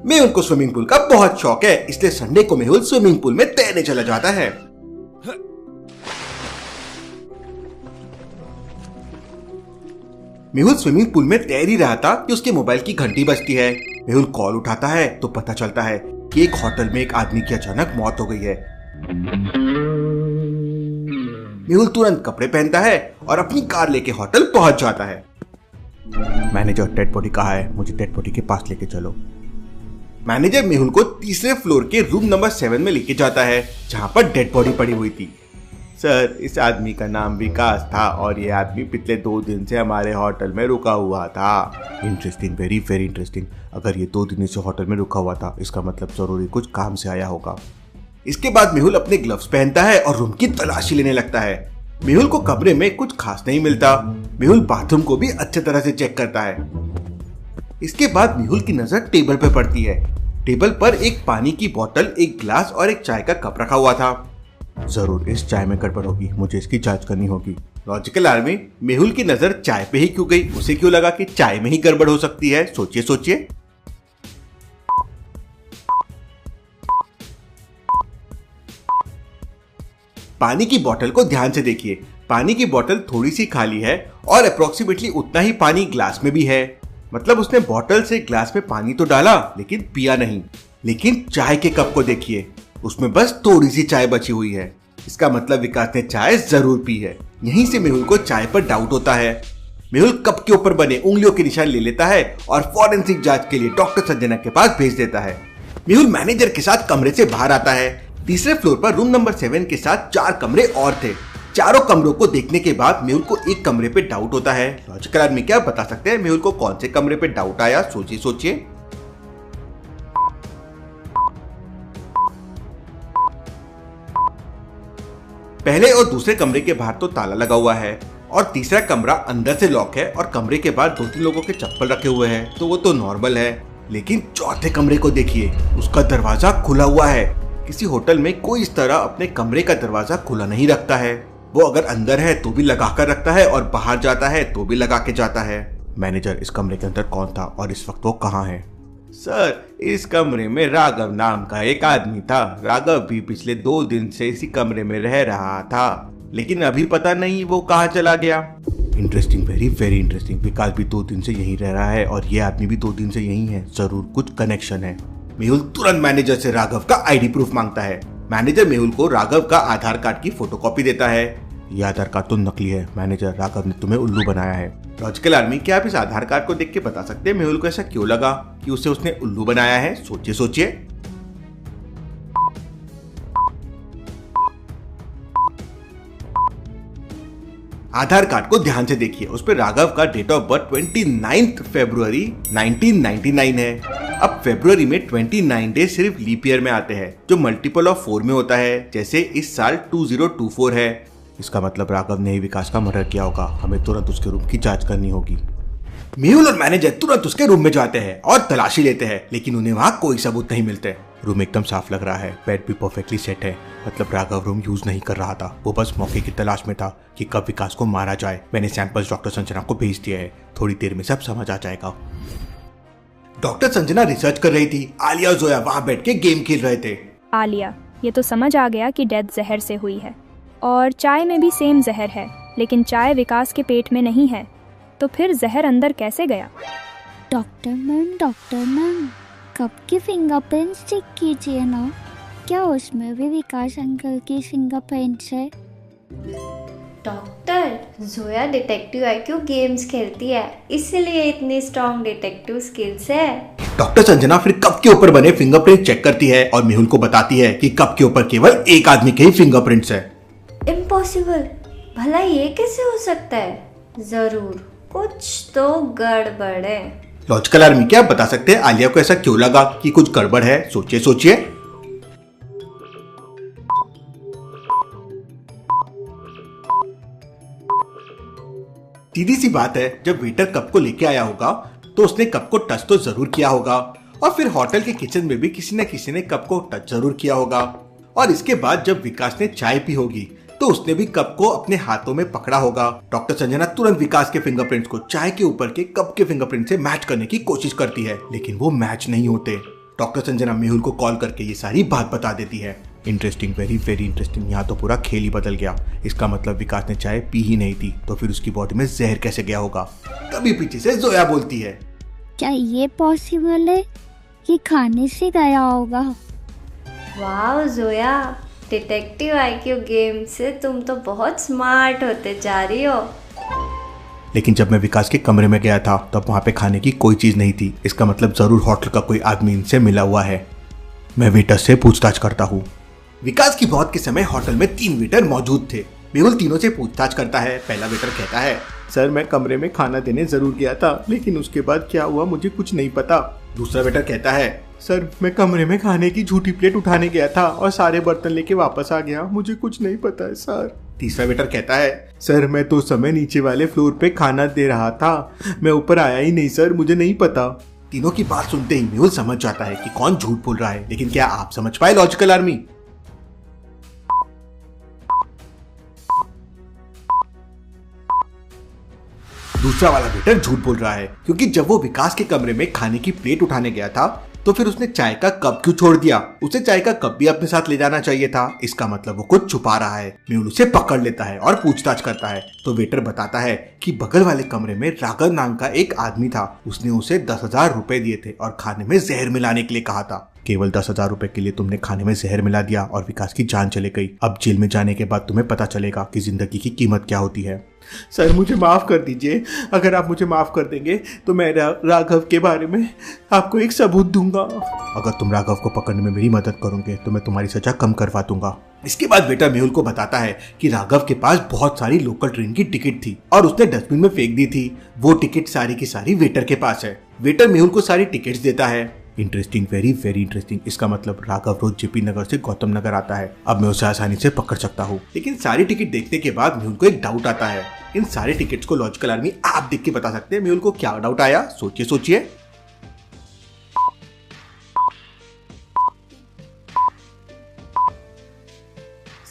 मेहुल को swimming pool का बहुत शौक है, इसलिए संडे को मेहुल स्विमिंग पूल में तैरने चला जाता है। मेहुल स्विमिंग पूल में तैर ही रहा था कि उसके मोबाइल की घंटी बजती है। मेहुल कॉल उठाता है तो पता चलता है कि एक होटल में एक आदमी की अचानक मौत हो गई है। मेहुल तुरंत कपड़े पहनता है और अपनी कार लेके होटल पहुंच जाता है। मैनेजर, डेड बॉडी कहाँ है? मुझे डेड बॉडी के पास लेके चलो। मैनेजर मेहुल को तीसरे फ्लोर के रूम नंबर 7 में लेके जाता है, जहां पर डेड बॉडी पड़ी हुई थी। सर, इस आदमी का नाम विकास था और ये आदमी पिछले 2 दिन से हमारे होटल में रुका हुआ था। Interesting, very very interesting. अगर ये 2 दिन से होटल में रुका हुआ था, इसका मतलब जरूरी कुछ काम से आया होगा। इसके बाद मेहुल अपने ग्लव्स पहनता है और रूम की तलाशी लेने लगता है। मेहुल को कमरे में कुछ खास नहीं मिलता। मेहुल बाथरूम को भी अच्छी तरह से चेक करता है। इसके बाद मेहुल की नजर टेबल पर पड़ती है। टेबल पर एक पानी की बोतल, एक ग्लास और एक चाय का कप रखा हुआ था। जरूर इस चाय में गड़बड़ होगी, मुझे इसकी जांच करनी होगी। लॉजिकल आर्मी, मेहुल की नजर चाय पे ही क्यों गई? उसे क्यों लगा कि चाय में ही गड़बड़ हो सकती है? सोचिए सोचिए। पानी की बोतल को ध्यान से देखिए। पानी की बोतल थोड़ी सी खाली है और अप्रोक्सीमेटली उतना ही पानी ग्लास में भी है। मतलब उसने बोतल से ग्लास में पानी तो डाला लेकिन पिया नहीं। लेकिन चाय के कप को देखिए, उसमें बस थोड़ी सी चाय बची हुई है। इसका मतलब विकास ने चाय जरूर पी है। यहीं से मेहुल को चाय पर डाउट होता है। मेहुल कप के ऊपर बने उंगलियों के निशान ले लेता है और फॉरेंसिक जांच के लिए डॉक्टर संजना के पास भेज देता है। मेहुल मैनेजर के साथ कमरे से बाहर आता है। तीसरे फ्लोर पर रूम नंबर 7 के साथ 4 कमरे और थे। चारों कमरों को देखने के बाद मेहुल को एक कमरे पे डाउट होता है। लॉजिकल आदमी क्या बता सकते हैं मेहुल को कौन से कमरे पे डाउट आया? सोचिए सोचिए। पहले और दूसरे कमरे के बाहर तो ताला लगा हुआ है और तीसरा कमरा अंदर से लॉक है और कमरे के बाहर 2-3 लोगों के चप्पल रखे हुए हैं, तो वो तो नॉर्मल है। लेकिन चौथे कमरे को देखिए, उसका दरवाजा खुला हुआ है। किसी होटल में कोई इस तरह अपने कमरे का दरवाजा खुला नहीं रखता है। वो अगर अंदर है तो भी लगा कर रखता है और बाहर जाता है तो भी लगा के जाता है। मैनेजर, इस कमरे के अंदर कौन था और इस वक्त वो कहाँ है? सर, इस कमरे में राघव नाम का एक आदमी था। राघव भी पिछले 2 दिन से इसी कमरे में रह रहा था, लेकिन अभी पता नहीं वो कहाँ चला गया। Interesting, very very interesting. Vikas भी 2 दिन से यहीं रह रहा है और ये आदमी भी 2 दिन से यहीं है। जरूर कुछ कनेक्शन है। मेहुल तुरंत मैनेजर से राघव का आईडी प्रूफ मांगता है। मैनेजर मेहुल को राघव का आधार कार्ड की फोटोकॉपी देता है। ये आधार कार्ड तो नकली है मैनेजर, राघव ने तुम्हें उल्लू बनाया है। लॉजिकल आर्मी, क्या आप इस आधार कार्ड को देख के बता सकते हैं मेहुल को ऐसा क्यों लगा कि उसने उल्लू बनाया है? सोचिए सोचिए। आधार कार्ड को ध्यान से देखिए, उस पर राघव का डेट ऑफ बर्थ 29 फरवरी 1999 है। अब फरवरी में 29 डे सिर्फ लीप ईयर में आते हैं, जो मल्टीपल ऑफ 4 में होता है, जैसे इस साल 2024 है। इसका मतलब राघव ने ही विकास का मर्डर किया होगा। हमें तुरंत उसके रूम की जांच करनी होगी। मेहुल और मैनेजर तुरंत उसके रूम में जाते हैं और तलाशी लेते हैं, लेकिन उन्हें वहाँ कोई सबूत नहीं मिलते। रूम एकदम साफ लग रहा है, बेड भी परफेक्टली सेट है। मतलब राघव रूम यूज नहीं कर रहा था, वो बस मौके की तलाश में था कि कब विकास को मारा जाए। मैंने सैंपल्स डॉक्टर संजना को भेज दिए हैं, थोड़ी देर में सब समझ आ जाएगा। डॉक्टर संजना रिसर्च कर रही थी। आलिया और जोया वहाँ बैठ के गेम खेल रहे थे। आलिया, ये तो समझ आ गया कि डेथ जहर से हुई है और चाय में भी सेम जहर है, लेकिन चाय विकास के पेट में नहीं है, तो फिर जहर अंदर कैसे गया? डॉक्टर मैम, कप की फिंगरप्रिंट्स चेक कीजिए ना, क्या उसमें भी विकास अंकल की फिंगरप्रिंट्स है? Doctor, Zoya detective IQ games खेलती है, इसलिए इतनी स्ट्रॉन्ग डिटेक्टिव स्किल्स है। डॉक्टर संजना फिर कप के ऊपर बने फिंगरप्रिंट चेक करती है और मेहुल को बताती है कि कप के ऊपर केवल एक आदमी के ही फिंगरप्रिंट्स है। इम्पॉसिबल, भला ये कैसे हो सकता है? जरूर कुछ तो गड़बड़ है। लॉजिकल आर्मी, क्या बता सकते हैं आलिया को ऐसा क्यों लगा कि कुछ गड़बड़ है? सोचिए सोचिए। सीधी सी बात है, जब वेटर कप को लेके आया होगा तो उसने कप को टच तो जरूर किया होगा और फिर होटल के किचन में भी किसी न किसी ने कप को टच जरूर किया होगा। और इसके बाद जब विकास ने चाय पी होगी तो उसने भी कप को अपने हाथों में पकड़ा होगा। डॉक्टर संजना तुरंत विकास के फिंगरप्रिंट्स को चाय के ऊपर के कप के फिंगरप्रिंट से मैच करने की कोशिश करती है, लेकिन वो मैच नहीं होते। डॉक्टर संजना मेहुल को कॉल करके ये सारी बात बता देती है। Interesting, very very interesting. यहाँ तो पूरा खेल ही बदल गया। इसका मतलब विकास ने चाय पी ही नहीं थी, तो फिर उसकी बॉडी में जहर कैसे गया होगा। तभी पीछे से जोया बोलती है, क्या ये पॉसिबल है? ये खाने से गया होगा। वाह जोया, डिटेक्टिव आईक्यू गेम से तुम तो बहुत स्मार्ट होते जा रही हो। लेकिन जब मैं विकास के कमरे में गया था तब वहाँ पे खाने की कोई चीज नहीं थी। इसका मतलब जरूर होटल का कोई आदमी इनसे मिला हुआ है। मैं वेटर से पूछताछ करता हूँ। विकास की मौत के समय होटल में 3 वेटर मौजूद थे। मेहुल तीनों से पूछताछ करता है। पहला वेटर कहता है, सर मैं कमरे में खाना देने जरूर गया था, लेकिन उसके बाद क्या हुआ मुझे कुछ नहीं पता। दूसरा वेटर कहता है, सर मैं कमरे में खाने की झूठी प्लेट उठाने गया था और सारे बर्तन लेके वापस आ गया, मुझे कुछ नहीं पता है सर। तीसरा वेटर कहता है, सर मैं तो समय नीचे वाले फ्लोर पे खाना दे रहा था, मैं ऊपर आया ही नहीं सर, मुझे नहीं पता। तीनों की बात सुनते ही मेहुल समझ जाता है कि कौन झूठ बोल रहा है। लेकिन क्या आप समझ पाए लॉजिकल आर्मी? दूसरा वाला वेटर झूठ बोल रहा है, क्योंकि जब वो विकास के कमरे में खाने की प्लेट उठाने गया था तो फिर उसने चाय का कप क्यों छोड़ दिया? उसे चाय का कप भी अपने साथ ले जाना चाहिए था। इसका मतलब वो कुछ छुपा रहा है। मेहुल उसे पकड़ लेता है और पूछताछ करता है। तो वेटर बताता है कि बगल वाले कमरे में राघव नाम का एक आदमी था। उसने उसे 10,000 रुपए दिए थे और खाने में जहर मिलाने के लिए कहा था। केवल 10,000 रुपए के लिए तुमने खाने में जहर मिला दिया और विकास की जान चली गई। अब जेल में जाने के बाद तुम्हें पता चलेगा कि जिंदगी की कीमत क्या होती है। सर मुझे माफ कर दीजिए, अगर आप मुझे माफ कर देंगे तो मैं राघव के बारे में आपको एक सबूत दूंगा। अगर तुम राघव को पकड़ने में मेरी मदद करोगे तो मैं तुम्हारी सजा कम करवा दूंगा। इसके बाद वेटर मेहुल को बताता है कि राघव के पास बहुत सारी लोकल ट्रेन की टिकट थी और उसने डस्टबिन में फेंक दी थी। वो टिकट सारी की सारी वेटर के पास है। वेटर मेहुल को सारी टिकट्स देता है। Interesting, very very interesting. इसका मतलब राघव रोज जेपी नगर से गौतम नगर आता है। अब मैं उसे आसानी से पकड़ सकता हूँ। लेकिन सारी टिकट देखने के बाद मेहुल को एक डाउट आता है। इन सारे टिकट्स को लॉजिकल आर्मी आप देख के बता सकते हैं मेहुल को क्या डाउट आया? सोचिए सोचिए।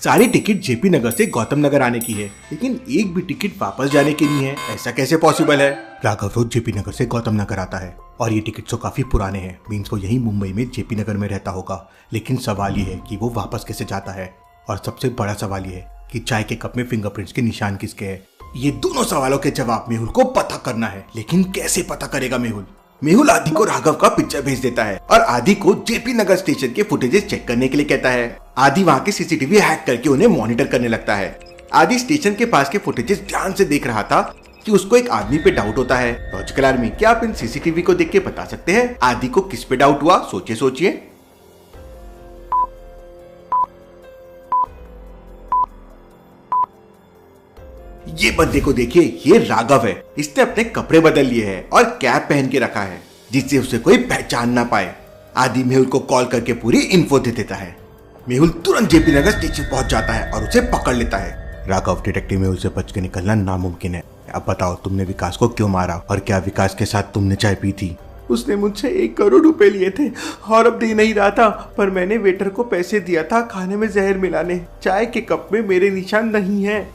सारी टिकट जेपी नगर से गौतम नगर आने की है, लेकिन एक भी टिकट वापस जाने की नहीं है। ऐसा कैसे पॉसिबल है? राघव रोज जेपी नगर से गौतम नगर आता है और ये टिकट तो काफी पुराने हैं। मीन्स वो यही मुंबई में जेपी नगर में रहता होगा। लेकिन सवाल ये है कि वो वापस कैसे जाता है? और सबसे बड़ा सवाल ये है कि चाय के कप में फिंगरप्रिंट्स के निशान किसके हैं? ये दोनों सवालों के जवाब मेहुल को पता करना है। लेकिन कैसे पता करेगा मेहुल? मेहुल आदि को राघव का पिक्चर भेज देता है और आदि को जेपी नगर स्टेशन के फुटेजेस चेक करने के लिए कहता है। आदि वहाँ के सीसीटीवी हैक करके उन्हें मॉनिटर करने लगता है। आदि स्टेशन के पास के फुटेजेस ध्यान से देख रहा था कि उसको एक आदमी पे डाउट होता है। लॉजिकल आर्मी, क्या आप इन सीसीटीवी को देख के बता सकते हैं आदि को किस पे डाउट हुआ? सोचिए सोचिए। ये बंदे को देखिए, ये राघव है। इसने अपने कपड़े बदल लिए हैं और कैप पहन के रखा है जिससे उसे कोई पहचान ना पाए। आदि मेहुल को कॉल करके पूरी इन्फो दे देता है। मेहुल तुरंत जेपी नगर स्टेशन पहुंच जाता है और उसे पकड़ लेता है। राघव, डिटेक्टिव मेहुल से बच के निकलना नामुमकिन है। अब बताओ तुमने विकास को क्यों मारा और क्या विकास के साथ तुमने चाय पी थी? उसने मुझसे 1 करोड़ रुपए लिए थे और अब दे नहीं रहा था, पर मैंने वेटर को पैसे दिया था खाने में जहर मिलाने। चाय के कप में मेरे निशान नहीं है।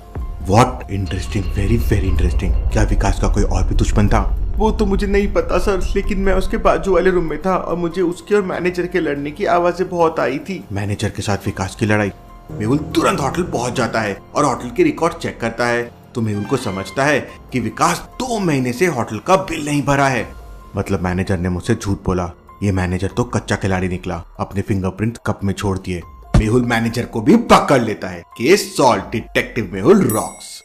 What interesting, very very interesting. क्या विकास का कोई और भी दुश्मन था? वो तो मुझे नहीं पता सर, लेकिन मैं उसके बाजू वाले रूम में था और मुझे उसके और मैनेजर के लड़ने की आवाजें बहुत आई थी। मैनेजर के साथ विकास की लड़ाई? मेहुल तुरंत होटल पहुंच जाता है और होटल के रिकॉर्ड चेक करता है तो मेहुल को समझता है कि विकास 2 महीने से होटल का बिल नहीं भरा है। मतलब मैनेजर ने मुझसे झूठ बोला। ये मैनेजर तो कच्चा खिलाड़ी निकला, अपने फिंगरप्रिंट कप में छोड़ दिए। मेहुल मैनेजर को भी पकड़ लेता है। Case solve, detective Mehul rocks.